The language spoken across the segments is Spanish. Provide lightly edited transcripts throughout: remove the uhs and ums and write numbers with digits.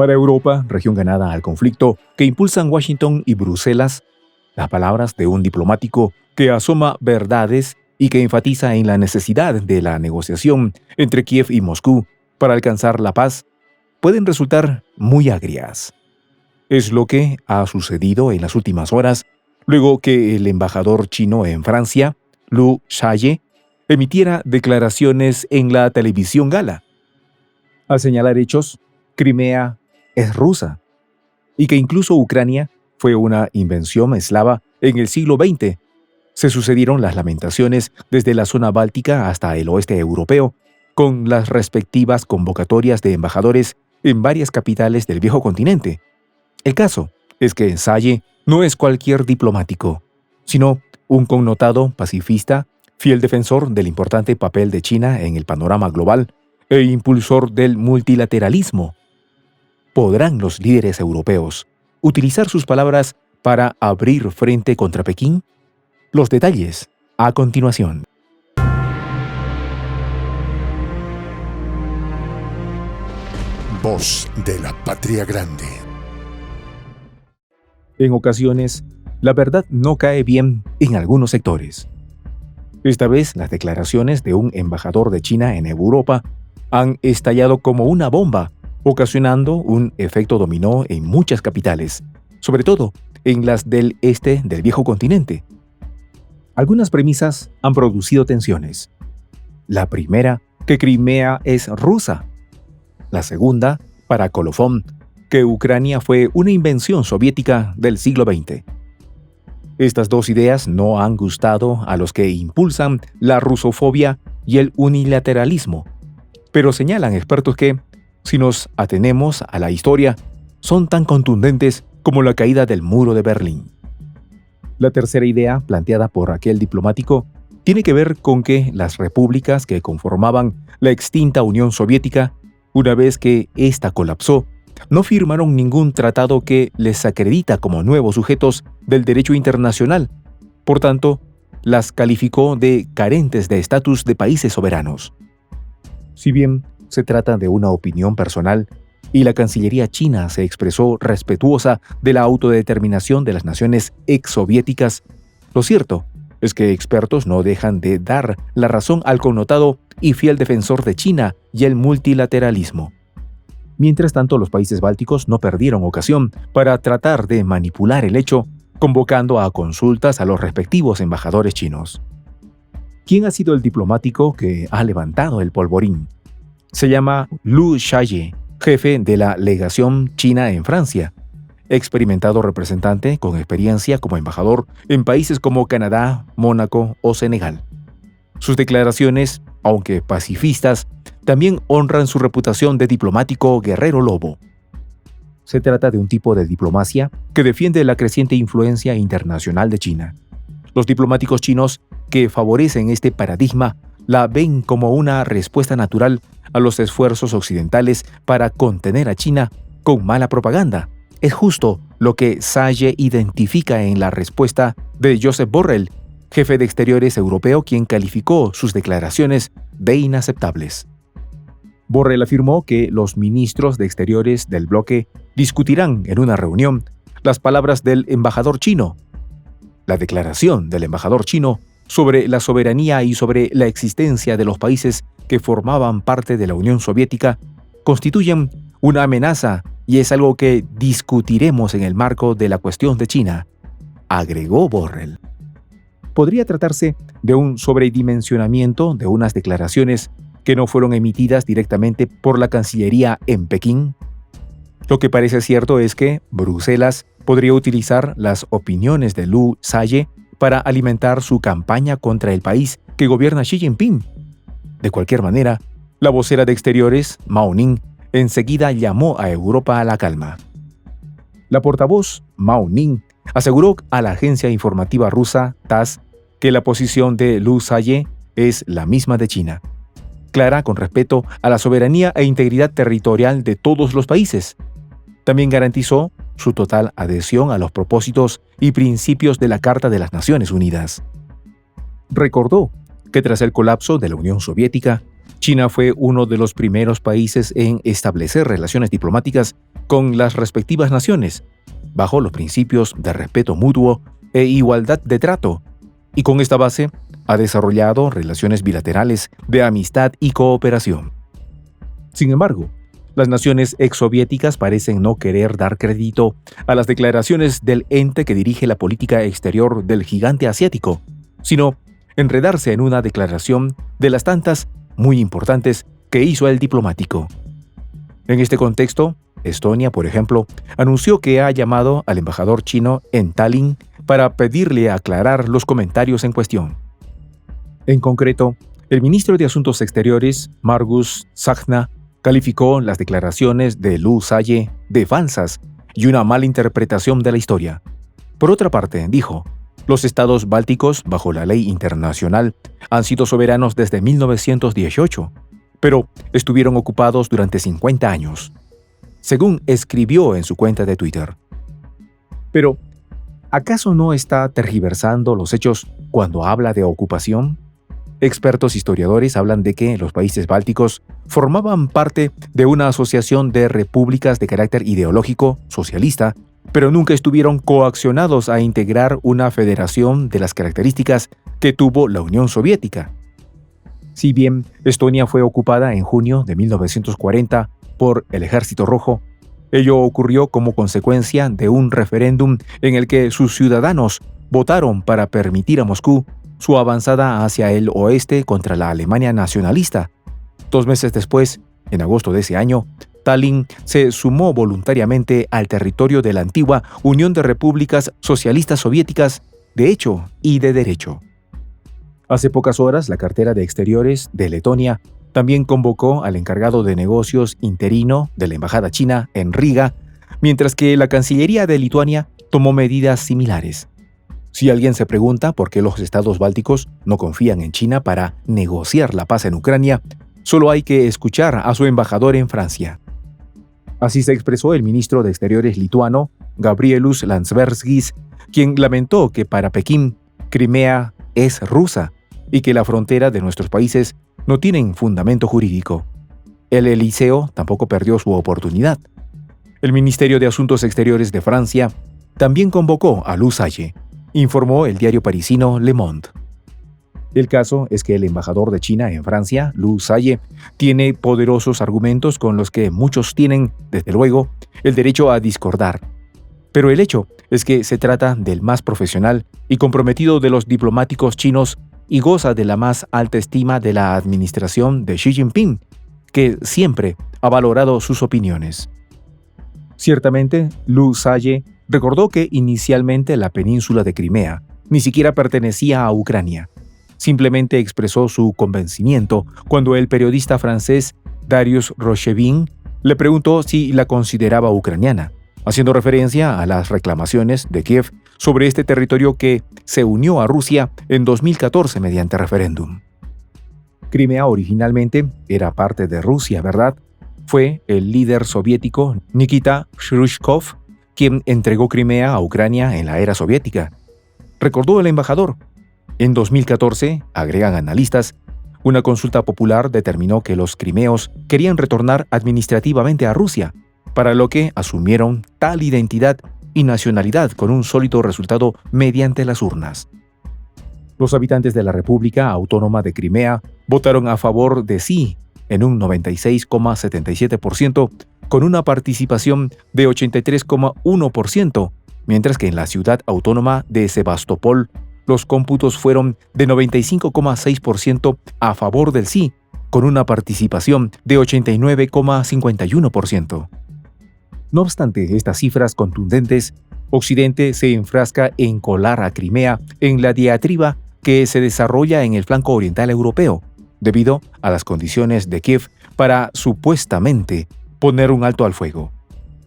Para Europa, región ganada al conflicto que impulsan Washington y Bruselas, las palabras de un diplomático que asoma verdades y que enfatiza en la necesidad de la negociación entre Kiev y Moscú para alcanzar la paz pueden resultar muy agrias. Es lo que ha sucedido en las últimas horas, luego que el embajador chino en Francia, Liu Shaye, emitiera declaraciones en la televisión gala. Al señalar hechos, Crimea es rusa, y que incluso Ucrania fue una invención eslava en el siglo XX. Se sucedieron las lamentaciones desde la zona báltica hasta el oeste europeo, con las respectivas convocatorias de embajadores en varias capitales del viejo continente. El caso es que Shaye no es cualquier diplomático, sino un connotado pacifista, fiel defensor del importante papel de China en el panorama global e impulsor del multilateralismo. ¿Podrán los líderes europeos utilizar sus palabras para abrir frente contra Pekín? Los detalles a continuación. Voz de la Patria Grande. En ocasiones, la verdad no cae bien en algunos sectores. Esta vez, las declaraciones de un embajador de China en Europa han estallado como una bomba, ocasionando un efecto dominó en muchas capitales, sobre todo en las del este del viejo continente. Algunas premisas han producido tensiones. La primera, que Crimea es rusa. La segunda, para Colofón, que Ucrania fue una invención soviética del siglo XX. Estas dos ideas no han gustado a los que impulsan la rusofobia y el unilateralismo, pero señalan expertos que, si nos atenemos a la historia, son tan contundentes como la caída del muro de Berlín. La tercera idea, planteada por aquel diplomático, tiene que ver con que las repúblicas que conformaban la extinta Unión Soviética, una vez que ésta colapsó, no firmaron ningún tratado que les acredita como nuevos sujetos del derecho internacional. Por tanto, las calificó de carentes de estatus de países soberanos. Si bien se trata de una opinión personal, y la Cancillería china se expresó respetuosa de la autodeterminación de las naciones exsoviéticas, lo cierto es que expertos no dejan de dar la razón al connotado y fiel defensor de China y el multilateralismo. Mientras tanto, los países bálticos no perdieron ocasión para tratar de manipular el hecho, convocando a consultas a los respectivos embajadores chinos. ¿Quién ha sido el diplomático que ha levantado el polvorín? Se llama Liu Shaye, jefe de la legación china en Francia, experimentado representante con experiencia como embajador en países como Canadá, Mónaco o Senegal. Sus declaraciones, aunque pacifistas, también honran su reputación de diplomático guerrero lobo. Se trata de un tipo de diplomacia que defiende la creciente influencia internacional de China. Los diplomáticos chinos que favorecen este paradigma la ven como una respuesta natural a los esfuerzos occidentales para contener a China con mala propaganda. Es justo lo que Shaye identifica en la respuesta de Josep Borrell, jefe de Exteriores europeo, quien calificó sus declaraciones de inaceptables. Borrell afirmó que los ministros de Exteriores del bloque discutirán en una reunión las palabras del embajador chino. La declaración del embajador chino sobre la soberanía y sobre la existencia de los países que formaban parte de la Unión Soviética constituyen una amenaza y es algo que discutiremos en el marco de la cuestión de China, agregó Borrell. Podría tratarse de un sobredimensionamiento de unas declaraciones que no fueron emitidas directamente por la Cancillería en Pekín. Lo que parece cierto es que Bruselas podría utilizar las opiniones de Liu Shaye para alimentar su campaña contra el país que gobierna Xi Jinping. De cualquier manera, la vocera de Exteriores, Mao Ning, enseguida llamó a Europa a la calma. La portavoz, Mao Ning, aseguró a la agencia informativa rusa TASS que la posición de Liu Shaye es la misma de China, clara con respecto a la soberanía e integridad territorial de todos los países. También garantizó su total adhesión a los propósitos y principios de la Carta de las Naciones Unidas. Recordó que tras el colapso de la Unión Soviética, China fue uno de los primeros países en establecer relaciones diplomáticas con las respectivas naciones, bajo los principios de respeto mutuo e igualdad de trato, y con esta base ha desarrollado relaciones bilaterales de amistad y cooperación. Sin embargo, las naciones exsoviéticas parecen no querer dar crédito a las declaraciones del ente que dirige la política exterior del gigante asiático, sino enredarse en una declaración de las tantas muy importantes que hizo el diplomático. En este contexto, Estonia, por ejemplo, anunció que ha llamado al embajador chino en Tallinn para pedirle aclarar los comentarios en cuestión. En concreto, el ministro de Asuntos Exteriores, Margus Sagna, calificó las declaraciones de Liu Shaye de falsas y una mala interpretación de la historia. Por otra parte, dijo, los estados bálticos, bajo la ley internacional, han sido soberanos desde 1918, pero estuvieron ocupados durante 50 años, según escribió en su cuenta de Twitter. Pero, ¿acaso no está tergiversando los hechos cuando habla de ocupación? Expertos historiadores hablan de que los países bálticos formaban parte de una asociación de repúblicas de carácter ideológico socialista, pero nunca estuvieron coaccionados a integrar una federación de las características que tuvo la Unión Soviética. Si bien Estonia fue ocupada en junio de 1940 por el Ejército Rojo, ello ocurrió como consecuencia de un referéndum en el que sus ciudadanos votaron para permitir a Moscú su avanzada hacia el oeste contra la Alemania nacionalista. 2 meses después, en agosto de ese año, Tallinn se sumó voluntariamente al territorio de la antigua Unión de Repúblicas Socialistas Soviéticas de hecho y de derecho. Hace pocas horas, la cartera de Exteriores de Letonia también convocó al encargado de negocios interino de la Embajada China en Riga, mientras que la Cancillería de Lituania tomó medidas similares. Si alguien se pregunta por qué los estados bálticos no confían en China para negociar la paz en Ucrania, solo hay que escuchar a su embajador en Francia. Así se expresó el ministro de Exteriores lituano, Gabrielius Landsbergis, quien lamentó que para Pekín, Crimea es rusa y que la frontera de nuestros países no tienen fundamento jurídico. El Eliseo tampoco perdió su oportunidad. El Ministerio de Asuntos Exteriores de Francia también convocó a Liu Shaye, informó el diario parisino Le Monde. El caso es que el embajador de China en Francia, Liu Shaye, tiene poderosos argumentos con los que muchos tienen, desde luego, el derecho a discordar. Pero el hecho es que se trata del más profesional y comprometido de los diplomáticos chinos y goza de la más alta estima de la administración de Xi Jinping, que siempre ha valorado sus opiniones. Ciertamente, Liu Shaye recordó que inicialmente la península de Crimea ni siquiera pertenecía a Ucrania. Simplemente expresó su convencimiento cuando el periodista francés Darius Rochevin le preguntó si la consideraba ucraniana, haciendo referencia a las reclamaciones de Kiev sobre este territorio que se unió a Rusia en 2014 mediante referéndum. Crimea originalmente era parte de Rusia, ¿verdad? Fue el líder soviético Nikita Khrushchev quien entregó Crimea a Ucrania en la era soviética. Recordó el embajador. En 2014, agregan analistas, una consulta popular determinó que los crimeos querían retornar administrativamente a Rusia, para lo que asumieron tal identidad y nacionalidad con un sólido resultado mediante las urnas. Los habitantes de la República Autónoma de Crimea votaron a favor de sí en un 96,77%, con una participación de 83,1%, mientras que en la ciudad autónoma de Sebastopol los cómputos fueron de 95,6% a favor del sí, con una participación de 89,51%. No obstante estas cifras contundentes, Occidente se enfrasca en colar a Crimea en la diatriba que se desarrolla en el flanco oriental europeo, debido a las condiciones de Kiev para supuestamente poner un alto al fuego.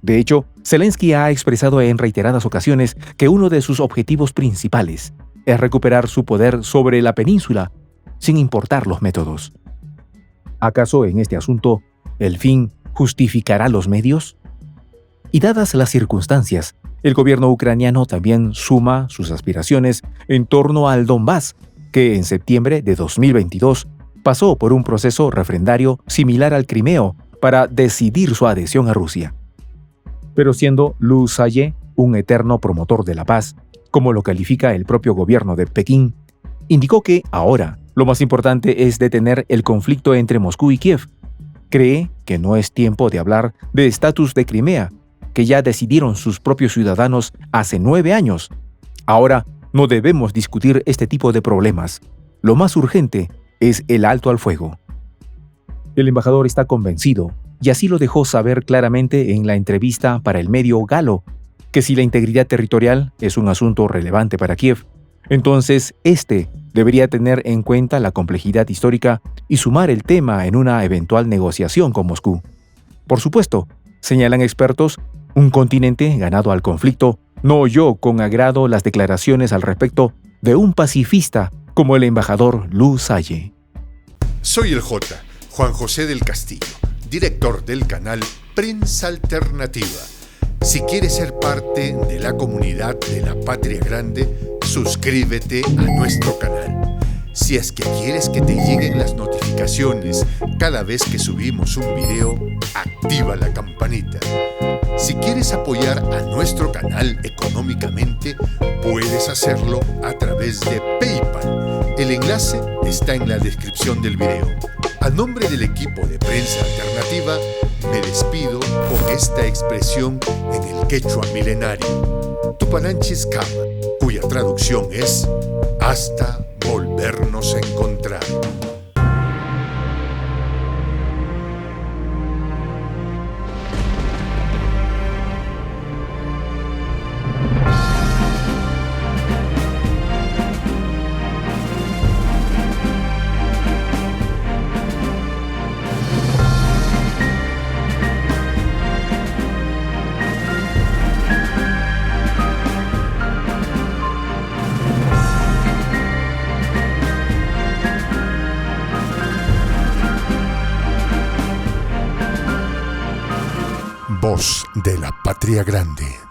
De hecho, Zelensky ha expresado en reiteradas ocasiones que uno de sus objetivos principales es recuperar su poder sobre la península, sin importar los métodos. ¿Acaso en este asunto el fin justificará los medios? Y dadas las circunstancias, el gobierno ucraniano también suma sus aspiraciones en torno al Donbass, que en septiembre de 2022 pasó por un proceso refrendario similar al crimeo para decidir su adhesión a Rusia. Pero siendo Liu Zhaye un eterno promotor de la paz, como lo califica el propio gobierno de Pekín, indicó que ahora lo más importante es detener el conflicto entre Moscú y Kiev. Cree que no es tiempo de hablar de estatus de Crimea, que ya decidieron sus propios ciudadanos hace 9 años. Ahora no debemos discutir este tipo de problemas. Lo más urgente es el alto al fuego. El embajador está convencido, y así lo dejó saber claramente en la entrevista para el medio Galo, que si la integridad territorial es un asunto relevante para Kiev, entonces este debería tener en cuenta la complejidad histórica y sumar el tema en una eventual negociación con Moscú. Por supuesto, señalan expertos, un continente ganado al conflicto no oyó con agrado las declaraciones al respecto de un pacifista como el embajador Liu Zhaye. Soy el J, Juan José del Castillo, director del canal Prensa Alternativa. Si quieres ser parte de la comunidad de la Patria Grande, suscríbete a nuestro canal. Si es que quieres que te lleguen las notificaciones cada vez que subimos un video, activa la campanita. Si quieres apoyar a nuestro canal económicamente, puedes hacerlo a través de PayPal. El enlace está en la descripción del video. A nombre del equipo de Prensa Alternativa, me despido con esta expresión en el quechua milenario, Tupananchis Kama, cuya traducción es hasta volvernos a encontrar. Voz de la Patria Grande.